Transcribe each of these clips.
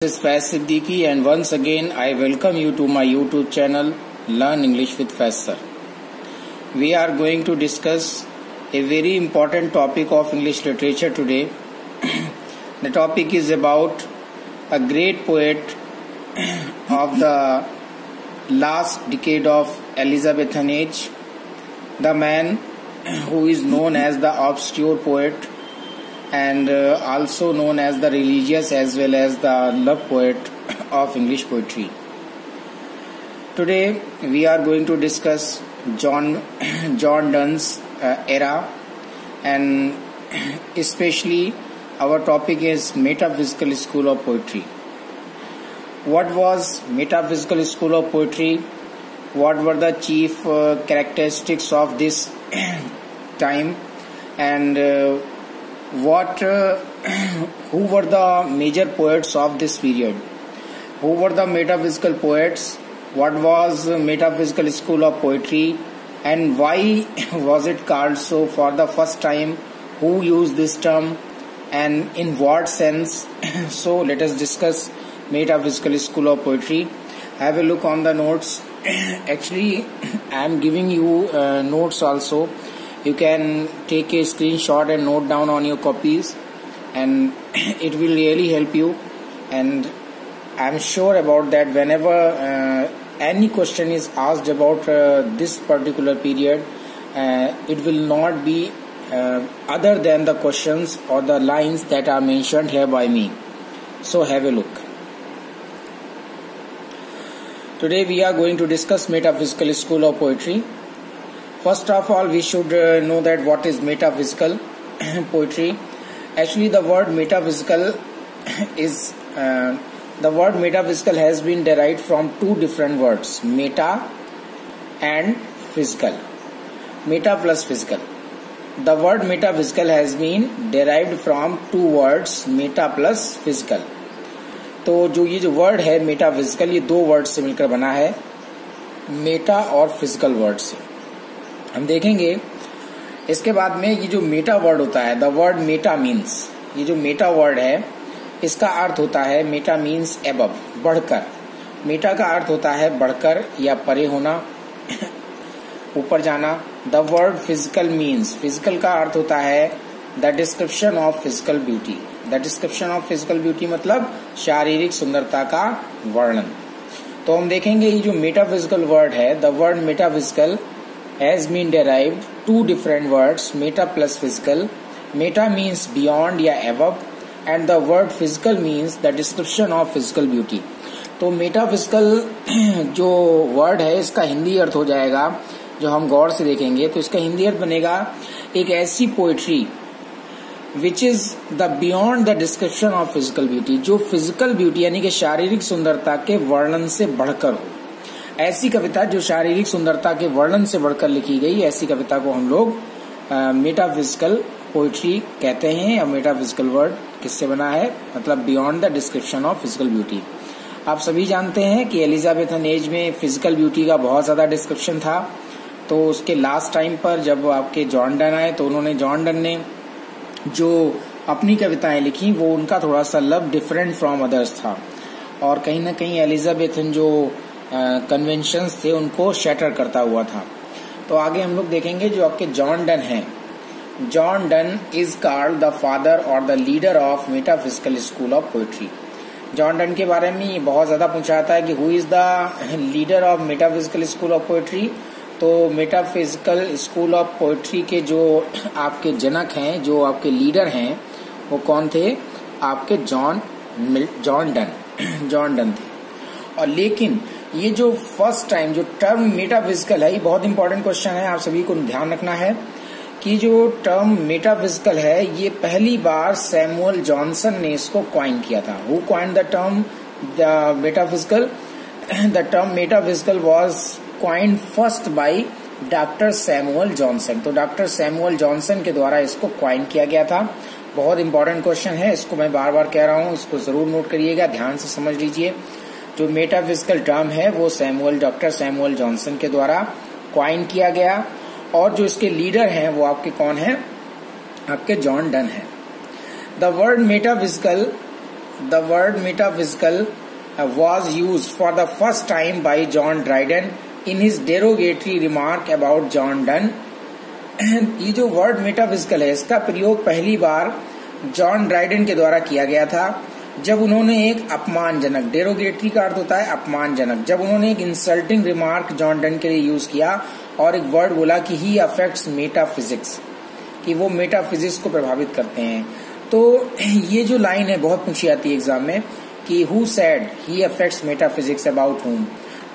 This is Faiz Siddiqui and once again I welcome you to my YouTube channel Learn English with Faiz Sir. We are going to discuss a very important topic of English literature today. The topic is about a great poet of the last decade of Elizabethan age, the man who is known as the obscure poet and also known as the religious as well as the love poet of English poetry. Today we are going to discuss John Donne's era, and especially our topic is Metaphysical School of Poetry. What was Metaphysical School of Poetry? What were the chief characteristics of this time, and who were the major poets of this period? Who were the metaphysical poets? What was Metaphysical School of Poetry, and why was it called so for the first time? Who used this term and in what sense? So let us discuss Metaphysical School of Poetry. Have a look on the notes. Actually, I am giving you notes also. You can take a screenshot and note down on your copies, and it will really help you. And I'm sure about that whenever any question is asked about this particular period, it will not be other than the questions or the lines that are mentioned here by me. So have a look. Today we are going to discuss Metaphysical School of Poetry. First of all, we should know that what is metaphysical poetry. Actually, the word metaphysical has been derived from two different words, meta and physical. Meta plus physical. The word metaphysical has been derived from two words, meta plus physical. तो ये जो word है metaphysical, ये दो word से मिलकर बना है, मेटा और फिजिकल वर्ड से. हम देखेंगे इसके बाद में ये जो मेटा वर्ड होता है, द वर्ड मेटा मीन्स, ये जो मेटा वर्ड है इसका अर्थ होता है, मेटा मीन्स एबव, बढ़कर. मेटा का अर्थ होता है बढ़कर या परे होना, ऊपर जाना. The word physical means, physical का अर्थ होता है the description of physical beauty. The description of physical beauty मतलब शारीरिक सुंदरता का वर्णन. तो हम देखेंगे ये जो मेटाफिजिकल वर्ड है, the word metaphysical has been derived two different words, meta plus physical. Meta means beyond या above, and the word physical means the description of physical beauty. तो metaphysical जो word है इसका हिंदी अर्थ हो जाएगा, जो हम गौर से देखेंगे तो इसका हिंदी अर्थ बनेगा एक ऐसी poetry which is the beyond the description of physical beauty, जो physical beauty यानी कि शारीरिक सुंदरता के वर्णन से बढ़कर हो. ऐसी कविता जो शारीरिक सुंदरता के वर्णन से बढ़कर लिखी गई, ऐसी कविता को हम लोग मेटाफिजिकल पोइट्री कहते हैं. और मेटाफिजिकल वर्ड किससे बना है, मतलब beyond the description of physical beauty. आप सभी जानते हैं कि एलिजाबेथन एज में फिजिकल ब्यूटी का बहुत ज्यादा डिस्क्रिप्शन था. तो उसके लास्ट टाइम पर जब आपके जॉन डन आए तो जॉन डन ने जो अपनी कविताएं लिखी वो उनका थोड़ा सा लव डिफरेंट फ्रॉम अदर्स था, और कहीं ना कहीं एलिजाबेथन जो कन्वेंशंस थे उनको शैटर करता हुआ था. तो आगे हम लोग देखेंगे जो आपके जॉन डन हैं. John Donne is called the father और the leader of metaphysical school of poetry. John Donne के बारे में बहुत ज्यादा पूछा जाता है कि who is the leader of metaphysical school of poetry. तो मेटाफिजिकल स्कूल ऑफ पोएट्री के जो आपके जनक हैं, जो आपके लीडर हैं, वो कौन थे, आपके जॉन डन थे. और लेकिन ये जो फर्स्ट टाइम जो टर्म मेटाफिजिकल है, ये बहुत इंपॉर्टेंट क्वेश्चन है, आप सभी को ध्यान रखना है कि जो टर्म मेटाफिजिकल है ये पहली बार सैमुअल जॉनसन ने इसको कॉइन किया था. Who coined the term metaphysical? The term metaphysical was coined first by doctor Samuel Johnson. तो डॉक्टर सैमुअल जॉनसन के द्वारा इसको कॉइन किया गया था. बहुत इंपॉर्टेंट क्वेश्चन है, इसको मैं बार बार कह रहा हूँ, इसको जरूर नोट करिएगा, ध्यान से समझ लीजिए. जो मेटाफिजिकल टर्म है वो डॉक्टर सैमुअल जॉनसन के द्वारा कॉइन किया गया, और जो इसके लीडर हैं वो आपके कौन है, आपके जॉन डन है. The word metaphysical the word metaphysical was used for the first time by John Dryden in his derogatory remark about John Donne. ये जो वर्ड मेटाफिजिकल है इसका प्रयोग पहली बार जॉन ड्राइडन के द्वारा किया गया था जब उन्होंने एक अपमानजनक, डेरोगेटरी का अर्थ होता है अपमानजनक, जब उन्होंने एक इंसल्टिंग रिमार्क जॉन डन के लिए यूज किया और एक वर्ड बोला कि ही अफेक्ट्स मेटाफिजिक्स, कि वो मेटाफिजिक्स को प्रभावित करते हैं। तो ये जो लाइन है बहुत पूछी आती है एग्जाम में कि who said he affects metaphysics about हुम।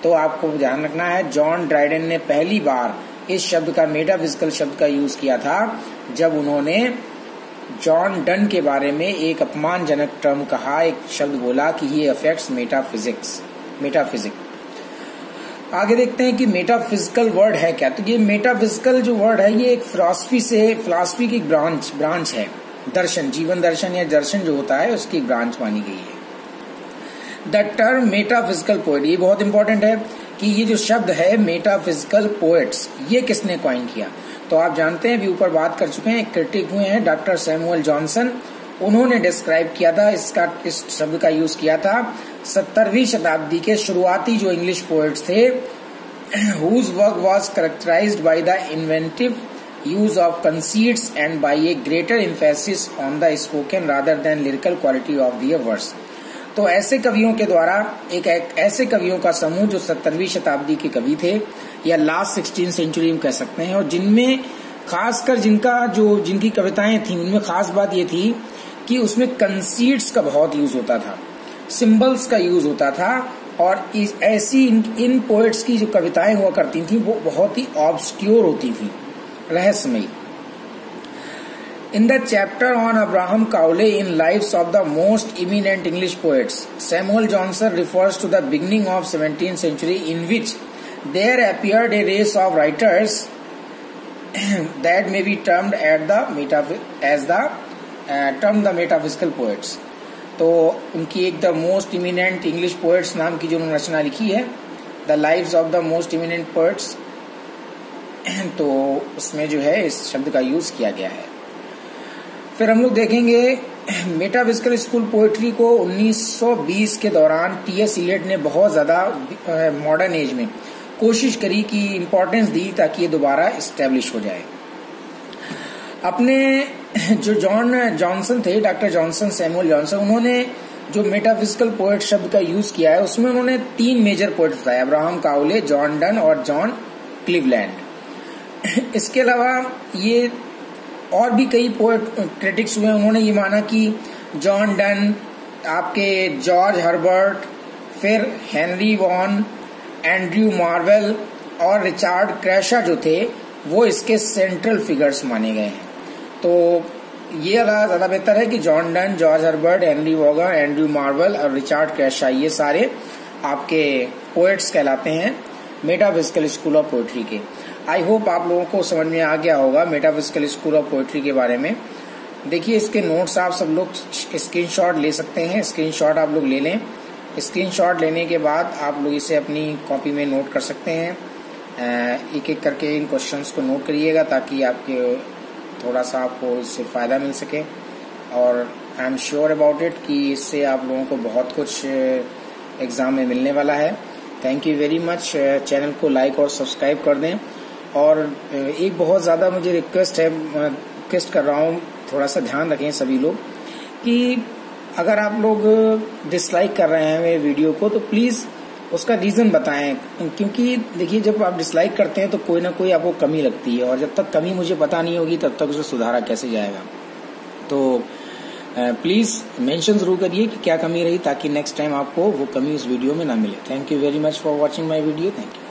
तो आपको ध्यान रखना है जॉन ड्राइडन ने पहली बार इस शब्द का, मेटाफिजिकल शब्द का यूज किया था जब उन्होंने जॉन डन के बारे में एक अपमानजनक टर्म कहा, एक शब्द बोला कि ही अफेक्ट्स मेटाफिजिक्स। आगे देखते हैं कि मेटाफिजिकल वर्ड है क्या। तो ये मेटाफिजिकल जो वर्ड है ये एक फिलॉसफी की ब्रांच है, दर्शन, जीवन दर्शन या दर्शन जो होता है उसकी ब्रांच मानी गई है। द टर्म मेटाफिजिकल पोएट, ये बहुत इंपॉर्टेंट है कि ये जो शब्द है मेटाफिजिकल पोएट्स, ये किसने कॉइन किया। तो आप जानते हैं, अभी ऊपर बात कर चुके हैं, क्रिटिक हुए हैं डॉक्टर सैमुअल जॉनसन, उन्होंने डिस्क्राइब किया था इस शब्द का यूज किया था 17वीं शताब्दी के शुरुआती जो इंग्लिश पोएट्स थे, whose work was characterized by the inventive use of conceits and by a greater emphasis on the spoken rather than lyrical quality of the verse। तो ऐसे कवियों के द्वारा एक ऐसे कवियों का समूह जो 17वीं शताब्दी के कवि थे या लास्ट 16 सेंचुरी में कह सकते हैं, और जिनमें खासकर जिनकी कविताएं थी उनमें खास बात ये थी कि उसमें कंसीट्स का बहुत यूज होता था, सिंबल्स का यूज होता था, और इन पोएट्स की जो कविताएं हुआ करती थी वो बहुत ही ऑब्सक्योर होती थी, रहस्यमयी। In the chapter on Abraham Cowley in Lives of the Most Eminent English Poets, Samuel Johnson refers to the beginning of 17th century in which there appeared a race of writers that may be termed the metaphysical poets। तो उनकी एक the most eminent English poets नाम की जो उन्होंने रचना लिखी है, the lives of the most eminent poets, तो उसमें जो है इस शब्द का यूज किया गया है। फिर हम लोग देखेंगे मेटाफिजिकल स्कूल पोएट्री को 1920 के दौरान टी.एस. इलियट ने बहुत ज्यादा मॉडर्न एज में कोशिश करी कि इम्पोर्टेंस दी ताकि ये दोबारा एस्टेब्लिश हो जाए। अपने जो जॉन जॉनसन थे, डॉक्टर जॉनसन, सैमुअल जॉनसन, उन्होंने जो मेटाफिजिकल पोएट शब्द का यूज किया है उसमें उन्होंने 3 मेजर पोएट बताए, अब्राहम काउले, जॉन डन और जॉन क्लीवलैंड। इसके अलावा ये और भी कई पोएट क्रिटिक्स हुए, उन्होंने ये माना कि जॉन डन, आपके जॉर्ज हर्बर्ट, फिर हेनरी वॉन, एंड्रयू मार्वेल और रिचार्ड क्रैशा जो थे वो इसके सेंट्रल फिगर्स माने गए हैं। तो ये ज्यादा बेहतर है कि John Donne, George Herbert, Henry Vaughan, Andrew Marvell और रिचार्ड क्रैशा, ये सारे आपके पोएट्स कहलाते हैं मेटाफिजिकल स्कूल ऑफ पोएट्री के। आई होप आप लोगों को समझ में आ गया होगा मेटाफिजिकल स्कूल ऑफ पोएट्री के बारे में। देखिए इसके नोट्स आप सब लोग स्क्रीनशॉट ले सकते हैं, स्क्रीनशॉट आप लोग ले लें। स्क्रीनशॉट लेने के बाद आप लोग इसे अपनी कॉपी में नोट कर सकते हैं। एक एक करके इन क्वेश्चंस को नोट करिएगा ताकि आपके थोड़ा सा आपको इससे फ़ायदा मिल सके, और I am sure about it कि इससे आप लोगों को बहुत कुछ एग्ज़ाम में मिलने वाला है। Thank you very much. Channel को लाइक और सब्सक्राइब कर दें। और एक बहुत ज़्यादा मुझे रिक्वेस्ट कर रहा हूँ, थोड़ा सा ध्यान रखें सभी लोग कि अगर आप लोग डिसलाइक कर रहे हैं वीडियो को तो प्लीज़ उसका रीज़न बताएं, क्योंकि देखिए जब आप डिसलाइक करते हैं तो कोई ना कोई आपको कमी लगती है, और जब तक कमी मुझे पता नहीं होगी तब तक उसे सुधारा कैसे जाएगा। तो प्लीज़ मेंशन जरूर करिए कि क्या कमी रही, ताकि नेक्स्ट टाइम आपको वो कमी उस वीडियो में ना मिले। Thank you very much for watching my video. Thank you.